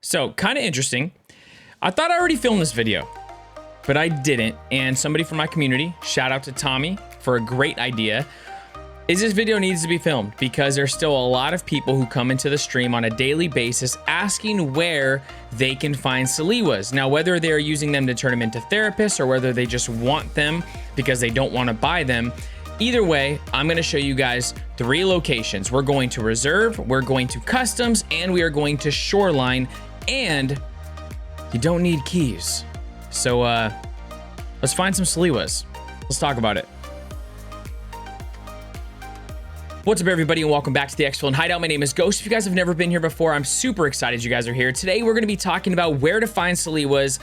So, kind of interesting. I thought I already filmed this video, but I didn't. And somebody from my community, shout out to Tommy for a great idea, is this video needs to be filmed because there's still a lot of people who come into the stream on a daily basis asking where they can find Salewas. Now, whether they're using them to turn them into therapists or whether they just want them because they don't want to buy them, either way, I'm going to show you guys 3 locations. We're going to Reserve, we're going to Customs, and we are going to Shoreline, and you don't need keys. So let's find some Salewas. Let's talk about it. What's up, everybody, and welcome back to the X-Field Hideout. My name is Ghost. If you guys have never been here before, I'm super excited you guys are here. Today, we're going to be talking about where to find Salewas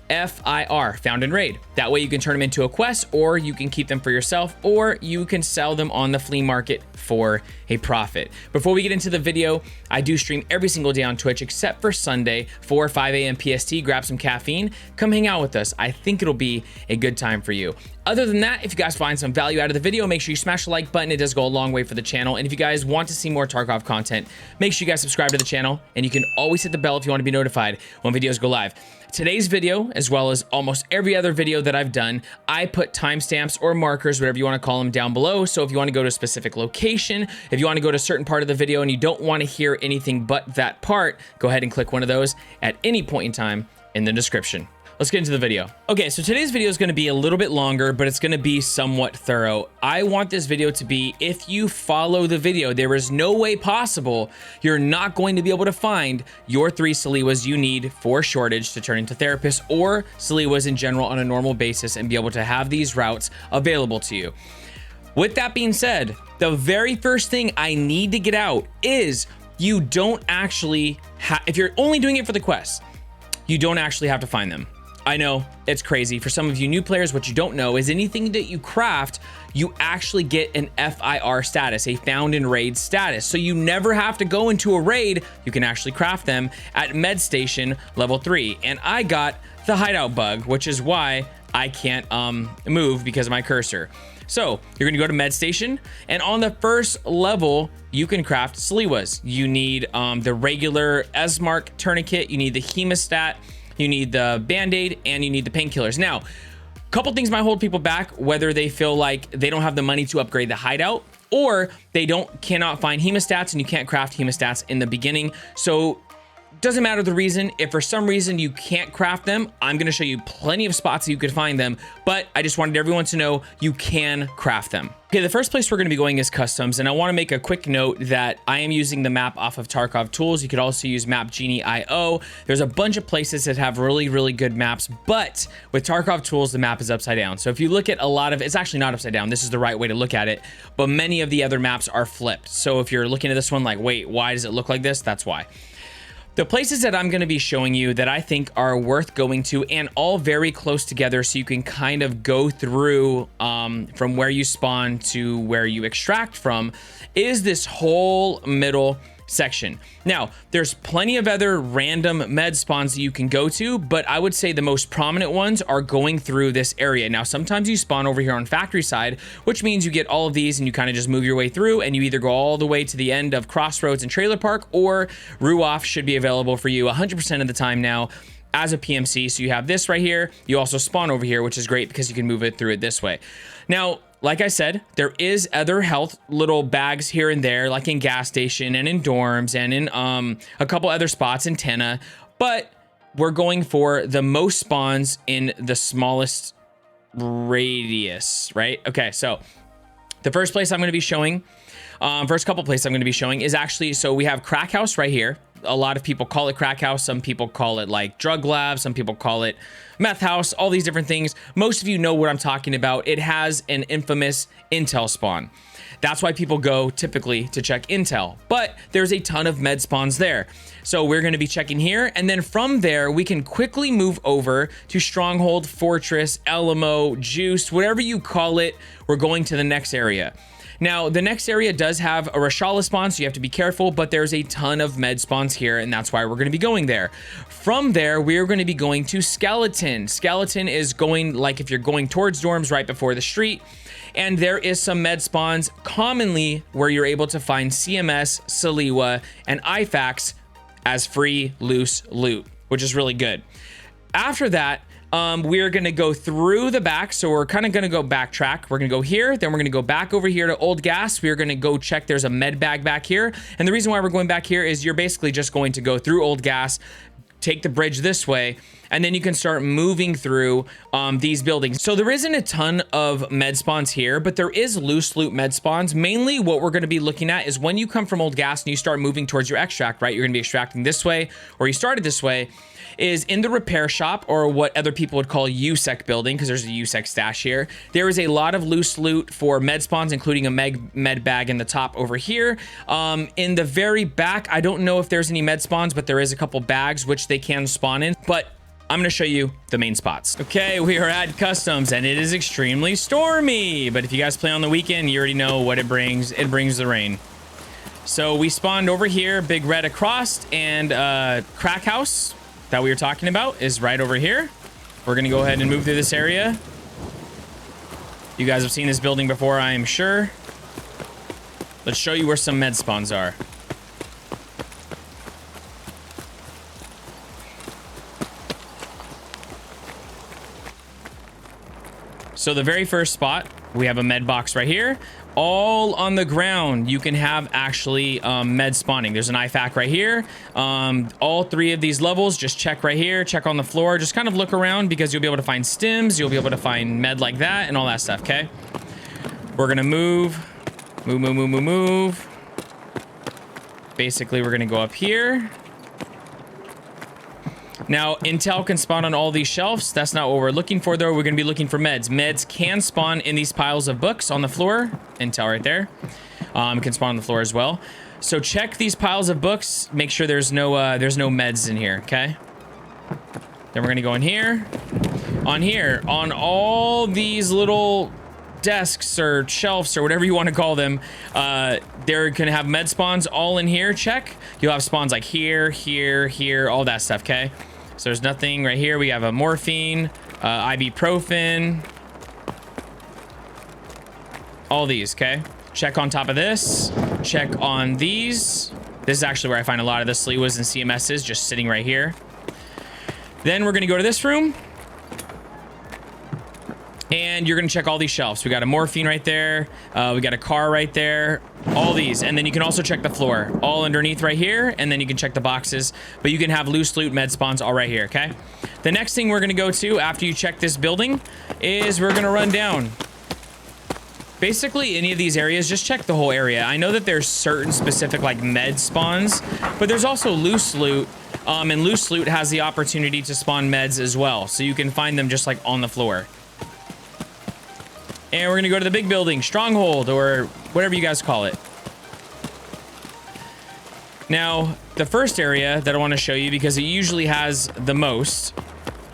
FIR, found in raid. That way you can turn them into a quest, or you can keep them for yourself, or you can sell them on the flea market for a profit. Before we get into the video, I do stream every single day on Twitch except for Sunday, 4 or 5 a.m. PST. Grab some caffeine, come hang out with us. I think it'll be a good time for you. Other than that, if you guys find some value out of the video, make sure you smash the like button. It does go a long way for the channel. And if you guys want to see more Tarkov content, make sure you guys subscribe to the channel, and you can always hit the bell if you want to be notified when videos go live. Today's video, as well as almost every other video that I've done, I put timestamps or markers, whatever you want to call them, down below. So if you want to go to a specific location, if you want to go to a certain part of the video and you don't want to hear anything but that part, go ahead and click one of those at any point in time in the description. Let's get into the video. Okay, so today's video is going to be a little bit longer, but it's going to be somewhat thorough. I want this video to be, if you follow the video, there is no way possible you're not going to be able to find your 3 Salewas you need for shortage to turn into therapists, or Salewas in general on a normal basis, and be able to have these routes available to you. With that being said, the very first thing I need to get out is you don't actually have, if you're only doing it for the quest, you don't actually have to find them. I know, it's crazy. For some of you new players, what you don't know is anything that you craft, you actually get an FIR status, a found in raid status. So you never have to go into a raid. You can actually craft them at med station level 3. And I got the hideout bug, which is why I can't move because of my cursor. So you're gonna go to med station, and on the first level, you can craft Salewas. You need the regular Esmark tourniquet, you need the hemostat, you need the band-aid, and you need the painkillers. Now, a couple things might hold people back, whether they feel like they don't have the money to upgrade the hideout, or they cannot find hemostats and you can't craft hemostats in the beginning. So doesn't matter the reason. If for some reason you can't craft them, I'm going to show you plenty of spots that you could find them, but I just wanted everyone to know you can craft them. Okay, the first place we're going to be going is Customs, and I want to make a quick note that I am using the map off of Tarkov tools. You could also use Map Genie.io. There's a bunch of places that have really, really good maps, but with Tarkov tools, the map is upside down. So if you look at a lot of, it's actually not upside down. This is the right way to look at it, but many of the other maps are flipped. So if you're looking at this one like, wait, why does it look like this? That's why. The places that I'm going to be showing you that I think are worth going to, and all very close together, so you can kind of go through from where you spawn to where you extract from, is this whole middle section. Now, there's plenty of other random med spawns that you can go to, but I would say the most prominent ones are going through this area. Now, sometimes you spawn over here on factory side, which means you get all of these and you kind of just move your way through, and you either go all the way to the end of Crossroads and Trailer Park, or Ruoff should be available for you 100% of the time now as a PMC. So you have this right here. You also spawn over here, which is great because you can move it through it this way. Now, like I said, there is other health little bags here and there, like in gas station and in dorms and in a couple other spots in Tenna, but we're going for the most spawns in the smallest radius, right? Okay, so the first place I'm going to be showing, first couple places I'm going to be showing is actually, so we have Crack House right here. A lot of people call it Crack House. Some people call it like Drug Lab. Some people call it Meth House, all these different things. Most of you know what I'm talking about. It has an infamous intel spawn. That's why people go typically to check intel, but there's a ton of med spawns there. So we're going to be checking here, and then from there, we can quickly move over to Stronghold, Fortress, Alamo, Juice, whatever you call it. We're going to the next area. Now, the next area does have a Rashala spawn, so you have to be careful, but there's a ton of med spawns here, and that's why we're going to be going there. From there, we're going to be going to Skeleton. Skeleton is going, like if you're going towards dorms, right before the street, and there is some med spawns commonly where you're able to find CMS, Salewa, and IFAX as free loose loot, which is really good. After that, we're going to go through the back. So we're kind of going to go backtrack. We're going to go here. Then we're going to go back over here to old gas. We're going to go check. There's a med bag back here. And the reason why we're going back here is you're basically just going to go through old gas, take the bridge this way, and then you can start moving through these buildings. So there isn't a ton of med spawns here, but there is loose loot med spawns. Mainly what we're going to be looking at is when you come from old gas and you start moving towards your extract, right? You're going to be extracting this way, or you started this way, is in the repair shop, or what other people would call USEC building, because there's a USEC stash here. There is a lot of loose loot for med spawns, including a med bag in the top over here. In the very back, I don't know if there's any med spawns, but there is a couple bags which they can spawn in, but I'm gonna show you the main spots. Okay, we are at customs and it is extremely stormy, but if you guys play on the weekend, you already know what it brings. It brings the rain. So we spawned over here, big red across, and crack house that we were talking about is right over here. We're gonna go ahead and move through this area. You guys have seen this building before, I am sure. Let's show you where some med spawns are. So the very first spot, we have a med box right here. All on the ground, you can have actually med spawning. There's an IFAK right here. All three of these levels, just check right here, check on the floor, just kind of look around because you'll be able to find stims, you'll be able to find med like that and all that stuff, okay? We're gonna move. Basically, we're gonna go up here. Now, intel can spawn on all these shelves. That's not what we're looking for, though. We're going to be looking for meds. Meds can spawn in these piles of books on the floor. Intel right there. Can spawn on the floor as well. So check these piles of books. Make sure there's no meds in here, okay? Then we're going to go in here. On here, on all these little desks or shelves or whatever you want to call them, they're going to have med spawns all in here. Check. You'll have spawns like here, all that stuff, okay? So there's nothing right here. We have a morphine, ibuprofen, all these, okay? Check on top of this. Check on these. This is actually where I find a lot of the Salewas and CMSs, just sitting right here. Then we're going to go to this room. And you're going to check all these shelves. We got a morphine right there. We got a car right there. All these. And then you can also check the floor. All underneath right here. And then you can check the boxes. But you can have loose loot med spawns all right here, okay? The next thing we're going to go to after you check this building is we're going to run down. Basically, any of these areas, just check the whole area. I know that there's certain specific like med spawns, but there's also loose loot. And loose loot has the opportunity to spawn meds as well. So you can find them just like on the floor. And we're going to go to the big building, Stronghold, or whatever you guys call it. Now, the first area that I want to show you, because it usually has the most,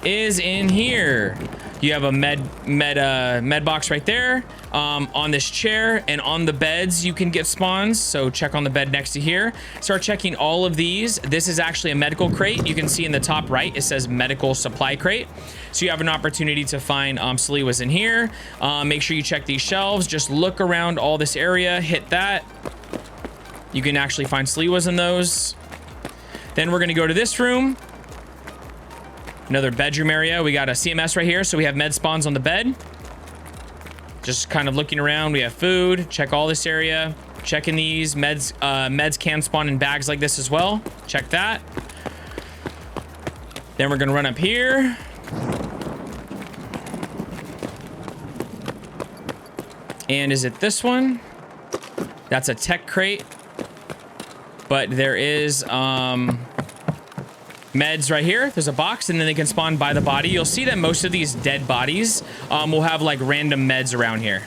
is in here. You have a med box right there, on this chair, and on the beds you can get spawns. So check on the bed next to here. Start checking all of these. This is actually a medical crate. You can see in the top right, it says medical supply crate. So you have an opportunity to find Salewas in here. Make sure you check these shelves. Just look around all this area, hit that. You can actually find Salewas in those. Then we're gonna go to this room. Another bedroom area. We got a CMS right here, so we have med spawns on the bed. Just kind of looking around. We have food. Check all this area. Checking these meds. Meds can spawn in bags like this as well. Check that. Then we're gonna run up here. And is it this one? That's a tech crate. But there is meds right here. There's a box, and then they can spawn by the body. You'll see that most of these dead bodies will have like random meds around here.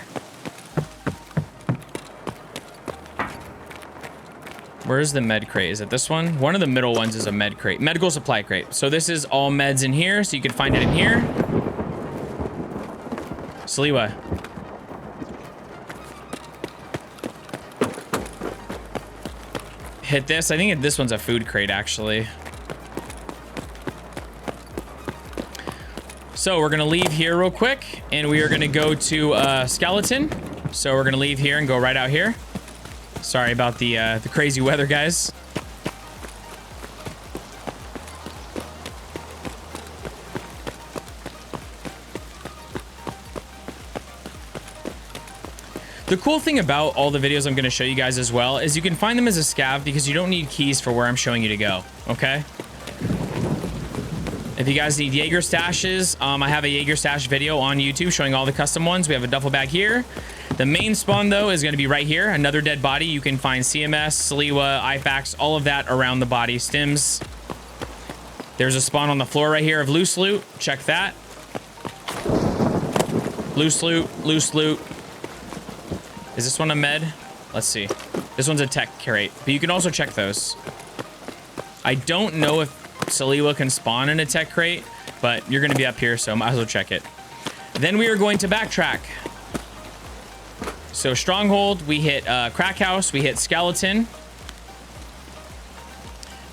Where's the med crate? Is it this one? One of the middle ones is a med crate. Medical supply crate. So this is all meds in here, so you can find it in here. Salewa. Hit this. I think this one's a food crate, actually. So we're gonna leave here real quick, and we are gonna go to skeleton. So we're gonna leave here and go right out here. Sorry about the crazy weather, guys. The cool thing about all the videos I'm going to show you guys as well is you can find them as a scav because you don't need keys for where I'm showing you to go, okay? If you guys need Jaeger stashes, I have a Jaeger stash video on YouTube showing all the custom ones. We have a duffel bag here. The main spawn, though, is going to be right here. Another dead body. You can find CMS, Salewa, IFAX, all of that around the body. Stims. There's a spawn on the floor right here of loose loot. Check that. Loose loot, loose loot. Is this one a med? Let's see. This one's a tech crate, but you can also check those. I don't know if Salewa can spawn in a tech crate, but you're going to be up here, so might as well check it. Then we are going to backtrack. So Stronghold, we hit Crack House, we hit Skeleton.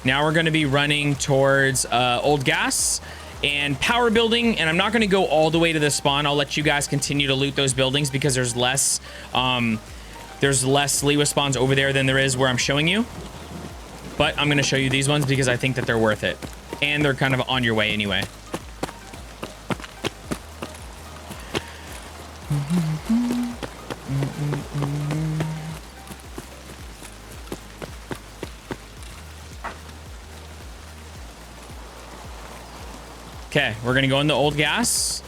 Now we're going to be running towards Old Gas and Power Building, and I'm not going to go all the way to the spawn. I'll let you guys continue to loot those buildings because there's less Salewa spawns over there than there is where I'm showing you. But I'm going to show you these ones because I think that they're worth it. And they're kind of on your way anyway. Okay, we're going to go in the Old Gas.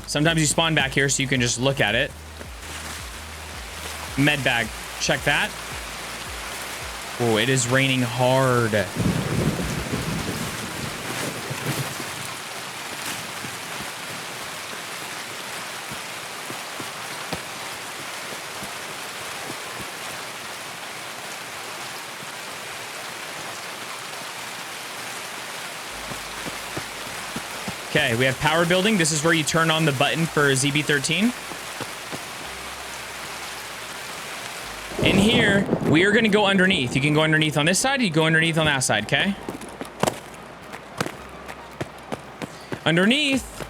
Sometimes you spawn back here so you can just look at it. Med bag. Check that. Oh, it is raining hard. Okay, we have Power Building. This is where you turn on the button for ZB13. In here, we are going to go underneath. You can go underneath on this side, you go underneath on that side, okay? Underneath,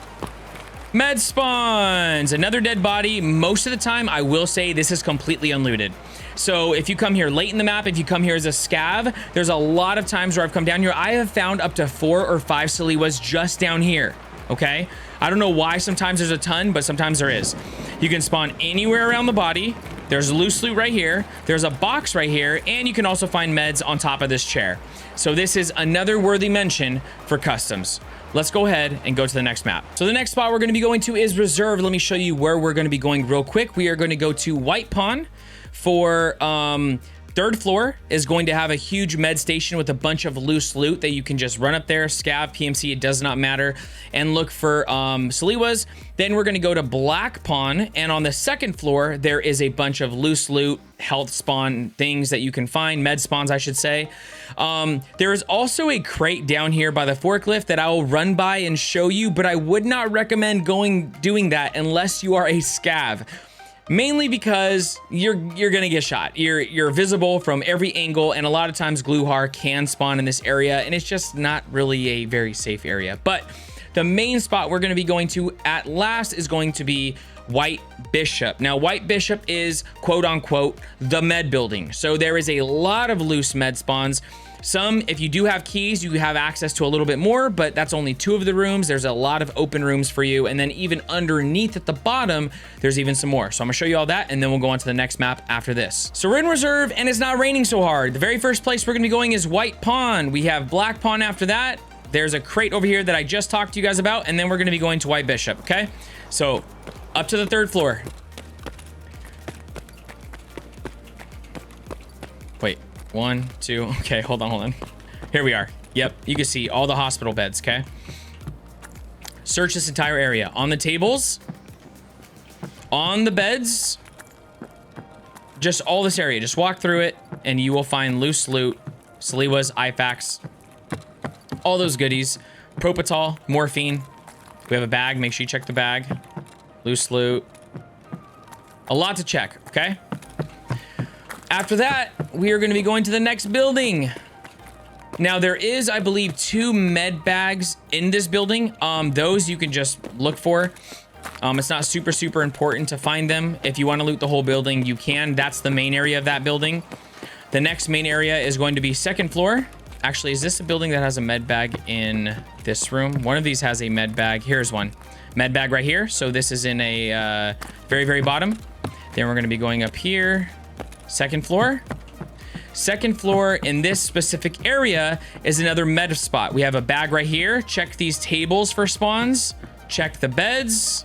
med spawns. Another dead body. Most of the time, I will say this is completely unlooted. So if you come here late in the map, if you come here as a scav, there's a lot of times where I've come down here. I have found up to 4 or 5 Salewas just down here, okay? I don't know why sometimes there's a ton, but sometimes there is. You can spawn anywhere around the body. There's loose loot right here. There's a box right here, and you can also find meds on top of this chair. So this is another worthy mention for customs. Let's go ahead and go to the next map. So the next spot we're going to be going to is Reserve. Let me show you where we're going to be going real quick. We are going to go to White Pawn for 3rd floor is going to have a huge med station with a bunch of loose loot that you can just run up there, scav, PMC, it does not matter, and look for Salewas. Then we're going to go to Black Pawn, and on the 2nd floor, there is a bunch of loose loot, health spawn things that you can find, med spawns, I should say. There is also a crate down here by the forklift that I will run by and show you, but I would not recommend doing that unless you are a scav. Mainly because you're gonna get shot. You're visible from every angle, and a lot of times Gluhar can spawn in this area, and it's just not really a very safe area. But the main spot we're gonna be going to at last is going to be White Bishop. Now, White Bishop is quote unquote the med building. So there is a lot of loose med spawns. Some, if you do have keys, you have access to a little bit more, but that's only 2 of the rooms. There's a lot of open rooms for you. And then even underneath at the bottom, there's even some more. So I'm gonna show you all that, and then we'll go on to the next map after this. So we're in Reserve, and it's not raining so hard. The very first place we're gonna be going is White Pawn. We have Black Pawn after that. There's a crate over here that I just talked to you guys about, and then we're gonna be going to White Bishop, okay? So up to the 3rd floor. Wait. 1, 2, okay, hold on. Here we are. Yep, you can see all the hospital beds, okay? Search this entire area. On the tables, on the beds, just all this area. Just walk through it, and you will find loose loot, Salewas, IFAX, all those goodies. Propital, morphine. We have a bag. Make sure you check the bag. Loose loot. A lot to check, okay? After that, we are going to be going to the next building. Now, there is, I believe, 2 med bags in this building. Those you can just look for. It's not super important to find them. If you want to loot the whole building, you can. That's the main area of that building. The next main area is going to be 2nd floor. Actually, is this a building that has a med bag in this room? One of these has a med bag. Here's one. Med bag right here. So this is in a very bottom. Then we're going to be going up here. Second floor. Second floor in this specific area is another med spot. We have a bag right here. Check these tables for spawns. Check the beds.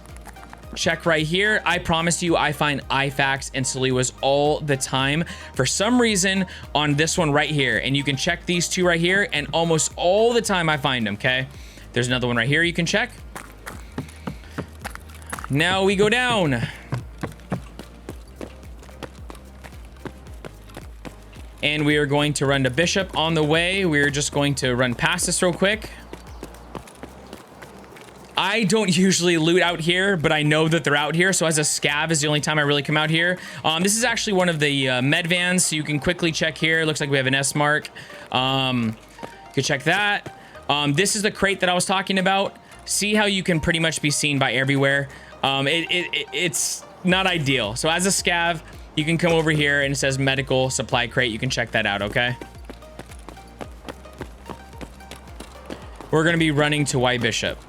Check right here. I promise you, I find IFAKs and Salewas all the time for some reason on this one right here. And you can check these two right here, and almost all the time I find them, okay? There's another one right here you can check. Now we go down. And we are going to run to Bishop on the way. We're just going to run past this real quick. I don't usually loot out here, but I know that they're out here. So as a scav is the only time I really come out here. This is actually one of the med vans, so you can quickly check here. Looks like we have an S mark. You can check that. This is the crate that I was talking about. See how you can pretty much be seen by everywhere. It's not ideal. So as a scav, you can come over here and it says medical supply crate. You can check that out, okay? We're going to be running to White Bishop.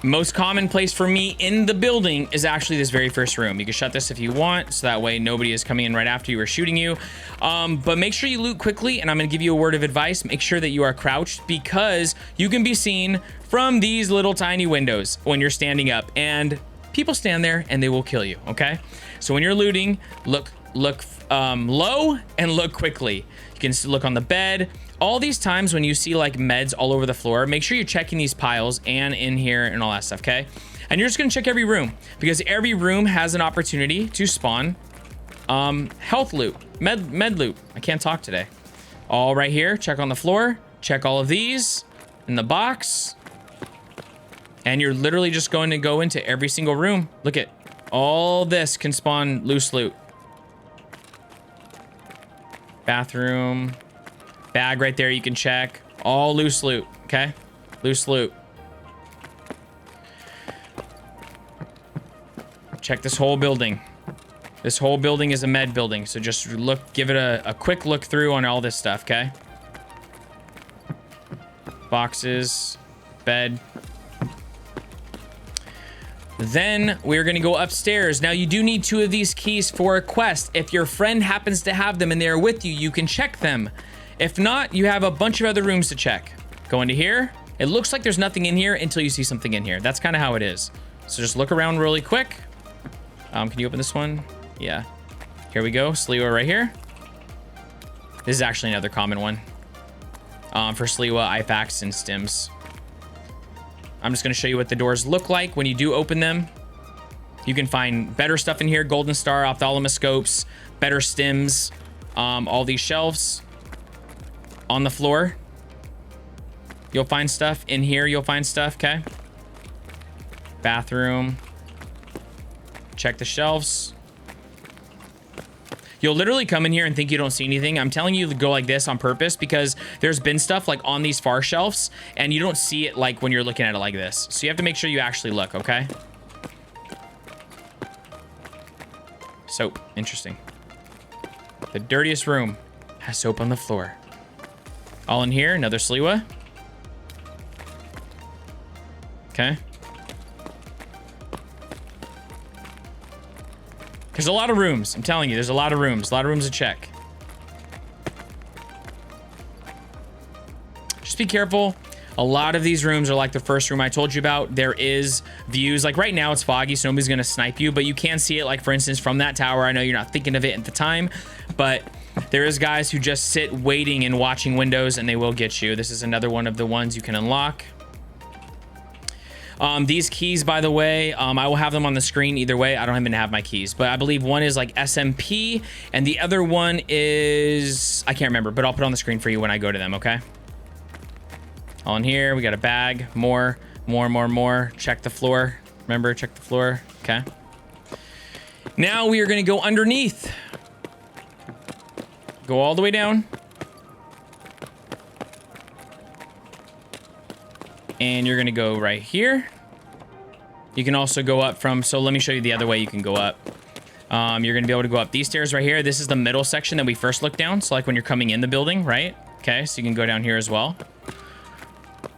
Most common place for me in the building is actually this very first room. You can shut this if you want, so that way nobody is coming in right after you or shooting you. But make sure you loot quickly, and I'm going to give you a word of advice. Make sure that you are crouched, because you can be seen from these little tiny windows when you're standing up, and people stand there and they will kill you, okay? So when you're looting, look low and look quickly. You can look on the bed. All these times when you see like meds all over the floor, make sure you're checking these piles and in here and all that stuff, okay? And you're just gonna check every room, because every room has an opportunity to spawn health loot, med loot. I can't talk today. All right here, check on the floor, check all of these in the box. And you're literally just going to go into every single room. Look at all this can spawn loose loot. Bathroom. Bag right there, you can check. All loose loot, okay? Loose loot. Check this whole building. This whole building is a med building, so just look, give it a quick look through on all this stuff, okay? Boxes, bed. Then we're gonna go upstairs. Now you do need 2 of these keys for a quest. If your friend happens to have them and they're with you, you can check them. If not, you have a bunch of other rooms to check. Go into here. It looks like there's nothing in here until you see something in here. That's kind of how it is. So just look around really quick. Can you open this one? Yeah. Here we go. Salewa right here. This is actually another common one. For Salewa, IFAKs, and stims. I'm just going to show you what the doors look like when you do open them. You can find better stuff in here. Golden Star, ophthalmoscopes, better stims, all these shelves. On the floor, you'll find stuff. In here, you'll find stuff, okay? Bathroom. Check the shelves. You'll literally come in here and think you don't see anything. I'm telling you to go like this on purpose, because there's been stuff like on these far shelves, and you don't see it like when you're looking at it like this. So you have to make sure you actually look, okay? Soap. Interesting. The dirtiest room has soap on the floor. All in here, another Salewa. Okay. There's a lot of rooms. I'm telling you, there's a lot of rooms. A lot of rooms to check. Just be careful. A lot of these rooms are like the first room I told you about. There is views. Like right now, it's foggy, so nobody's going to snipe you. But you can see it, like, for instance, from that tower. I know you're not thinking of it at the time, but there is guys who just sit waiting and watching windows, and they will get you. This is another one of the ones you can unlock. These keys, by the way, I will have them on the screen either way. I don't even have my keys, but I believe one is like SMP, and the other one is, I can't remember, but I'll put it on the screen for you when I go to them, okay? All in here, we got a bag, more. Check the floor. Remember, check the floor, okay? Now we are gonna go underneath. Go all the way down. And you're gonna go right here. You can also go up from, so let me show you the other way you can go up. You're gonna be able to go up these stairs right here. This is the middle section that we first looked down. So like when you're coming in the building, right? Okay, so you can go down here as well.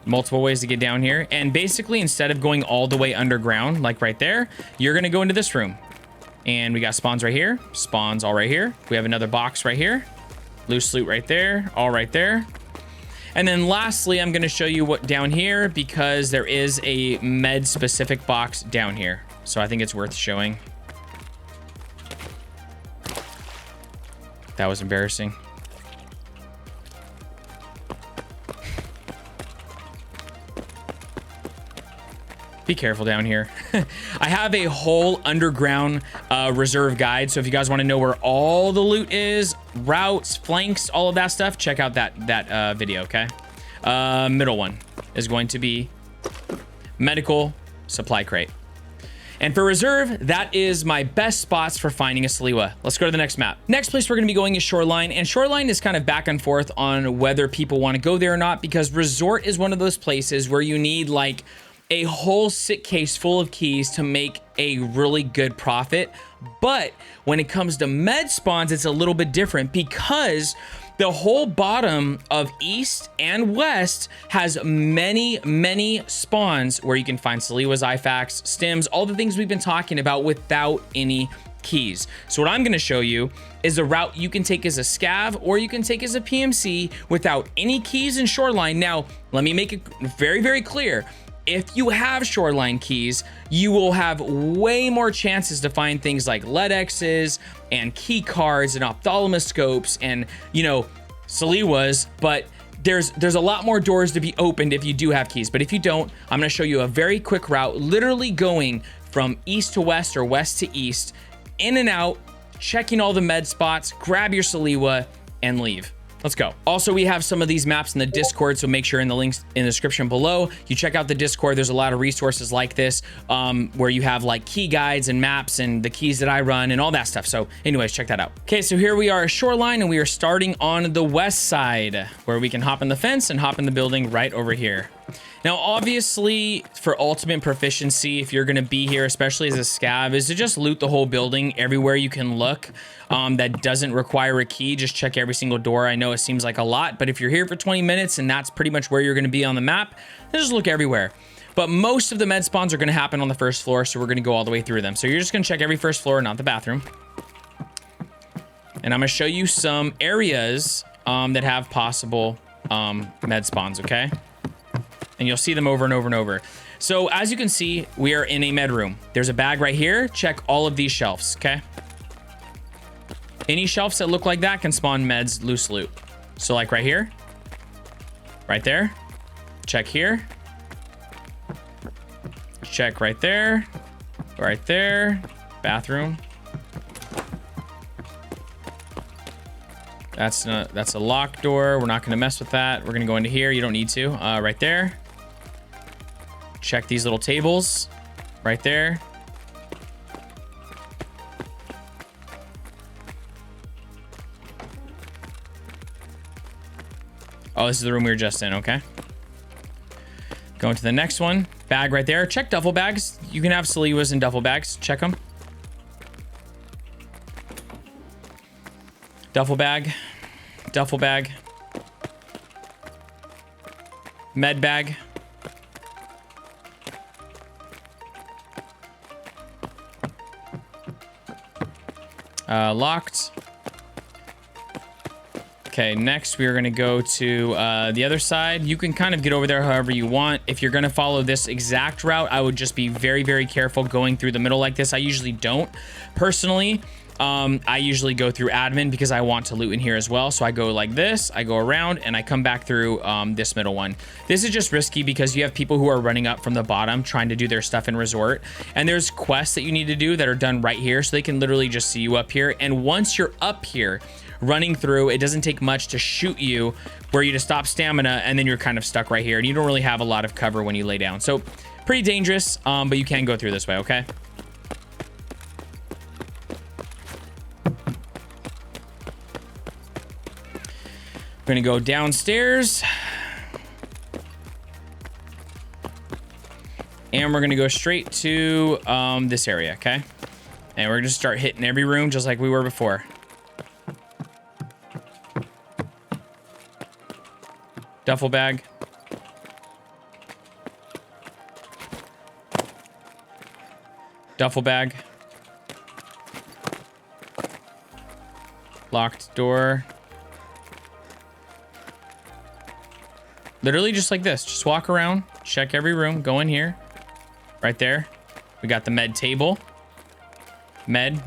multiple ways to get down here. And basically, instead of going all the way underground, like right there, you're going to go into this room. And we got spawns right here, spawns all right here. We have another box right here, loose loot right there, all right there. And then lastly, I'm going to show you what down here, because there is a med specific box down here. So I think it's worth showing. That was embarrassing. Be careful down here. I have a whole underground reserve guide. So if you guys want to know where all the loot is, routes, flanks, all of that stuff, check out that video, okay? Middle one is going to be medical supply crate. And for reserve, that is my best spots for finding a Salewa. Let's go to the next map. Next place we're going to be going is Shoreline. And Shoreline is kind of back and forth on whether people want to go there or not, because resort is one of those places where you need like a whole sit case full of keys to make a really good profit. But when it comes to med spawns, it's a little bit different, because the whole bottom of east and west has many spawns where you can find Salewas, IFAX, stims, all the things we've been talking about without any keys. So what I'm going to show you is a route you can take as a scav, or you can take as a PMC without any keys in Shoreline. Now, let me make it very clear. If you have Shoreline keys, you will have way more chances to find things like LEDXs and key cards and ophthalmoscopes and, you know, Salewas, but there's a lot more doors to be opened if you do have keys. But if you don't, I'm going to show you a very quick route, literally going from east to west or west to east, in and out, checking all the med spots, grab your Salewa, and leave. Let's go. Also, we have some of these maps in the Discord, so make sure in the links in the description below, you check out the Discord. There's a lot of resources like this, where you have like key guides and maps and the keys that I run and all that stuff. So anyways, check that out. Okay, so here we are at Shoreline, and we are starting on the west side, where we can hop in the fence and hop in the building right over here. Now, obviously, for ultimate proficiency, if you're going to be here, especially as a scav, is to just loot the whole building everywhere you can look. That doesn't require a key. Just check every single door. I know it seems like a lot, but if you're here for 20 minutes and that's pretty much where you're going to be on the map, then just look everywhere. But most of the med spawns are going to happen on the first floor, so we're going to go all the way through them. So you're just going to check every first floor, not the bathroom. And I'm going to show you some areas that have possible med spawns, okay? And you'll see them over and over and over. So as you can see, we are in a med room. There's a bag right here. Check all of these shelves, okay? Any shelves that look like that can spawn meds, loose loot. So like right here, right there, check here, check right there, bathroom. That's a locked door. We're not gonna mess with that. We're gonna go into here. You don't need to. Right there. Check these little tables right there. Oh, this is the room we were just in, okay. Going to the next one. Bag right there. Check duffel bags. You can have Salewas in duffel bags. Check them. Duffel bag. Duffel bag. Med bag. Locked. Okay, next we are going to go to the other side. You can kind of get over there however you want. If you're going to follow this exact route, I would just be very careful going through the middle like this. I usually don't. Personally, I usually go through admin because I want to loot in here as well. So I go like this, I go around, and I come back through this middle one. This is just risky because you have people who are running up from the bottom trying to do their stuff in resort. And there's quests that you need to do that are done right here. So they can literally just see you up here. And once you're up here, running through, it doesn't take much to shoot you where you just stop stamina and then you're kind of stuck right here and you don't really have a lot of cover when you lay down. So pretty dangerous, but you can go through this way, okay? We're gonna go downstairs and we're gonna go straight to this area, okay? And we're gonna just start hitting every room just like we were before. Duffel bag. Duffel bag. Locked door. Literally just like this. Just walk around, check every room, go in here. Right there. We got the med table. Med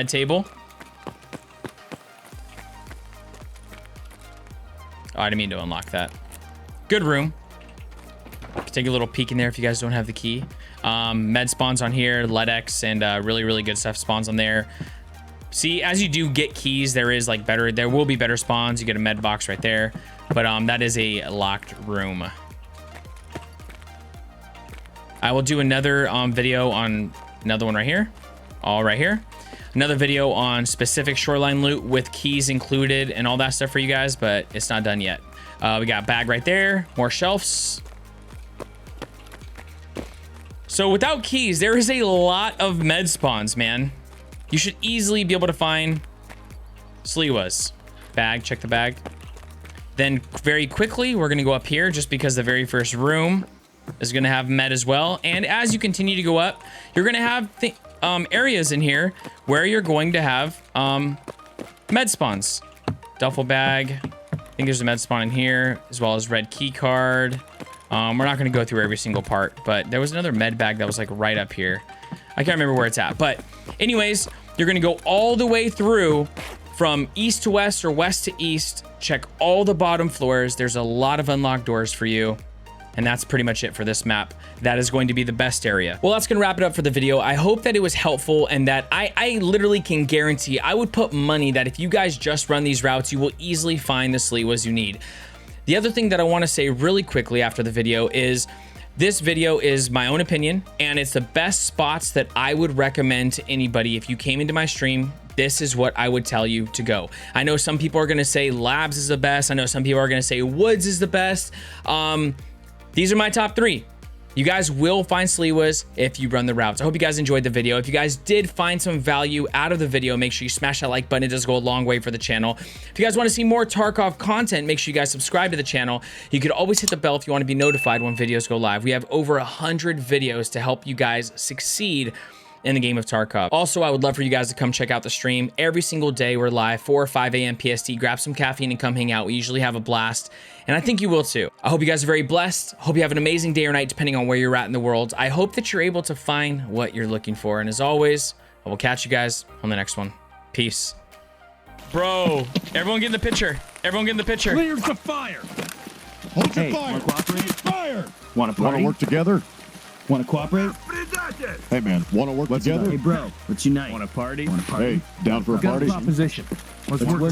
table. Oh, I didn't mean to unlock that. Good room. Take a little peek in there if you guys don't have the key. Med spawns on here, LEDX, and really, really good stuff spawns on there. See, as you do get keys, there will be better spawns. You get a med box right there, but that is a locked room. I will do another video on another one right here. All right here. Another video on specific shoreline loot with keys included and all that stuff for you guys, but it's not done yet. We got bag right there, more shelves. So without keys, there is a lot of med spawns, man. You should easily be able to find Salewas. Bag, check the bag. Then very quickly, we're gonna go up here just because the very first room is gonna have med as well. And as you continue to go up, you're gonna have areas in here where you're going to have med spawns. Duffel bag. I think there's a med spawn in here, as well as red key card. We're not going to go through every single part, but there was another med bag that was like right up here. I can't remember where it's at, but anyways, you're going to go all the way through from east to west or west to east. Check all the bottom floors. There's a lot of unlocked doors for you. And that's pretty much it for this map. That is going to be the best area. Well, that's gonna wrap it up for the video. I hope that it was helpful and that I literally can guarantee, I would put money that if you guys just run these routes, you will easily find the Salewas you need. The other thing that I wanna say really quickly after the video is, this video is my own opinion, and it's the best spots that I would recommend to anybody. If you came into my stream, this is what I would tell you to go. I know some people are gonna say labs is the best. I know some people are gonna say woods is the best. These are my top 3. You guys will find Salewas if you run the routes. I hope you guys enjoyed the video. If you guys did find some value out of the video, make sure you smash that like button. It does go a long way for the channel. If you guys want to see more Tarkov content, make sure you guys subscribe to the channel. You could always hit the bell if you want to be notified when videos go live. We have over 100 videos to help you guys succeed in the game of Tarkov. Also, I would love for you guys to come check out the stream. Every single day we're live, 4 or 5 a.m. PST. Grab some caffeine and come hang out. We usually have a blast, and I think you will too. I hope you guys are very blessed. Hope you have an amazing day or night, depending on where you're at in the world. I hope that you're able to find what you're looking for, and as always, I will catch you guys on the next one. Peace. Bro, everyone get in the picture. Everyone get in the picture. Clears the fire. Hold your Hey, fire. wanna cooperate? Fire. Want to party? Want to work together? Want to cooperate? Hey, man. Want to work together? Hey, bro, let's unite. Want to party? Want to party? Hey, down for a Got party? a proposition. Let's work.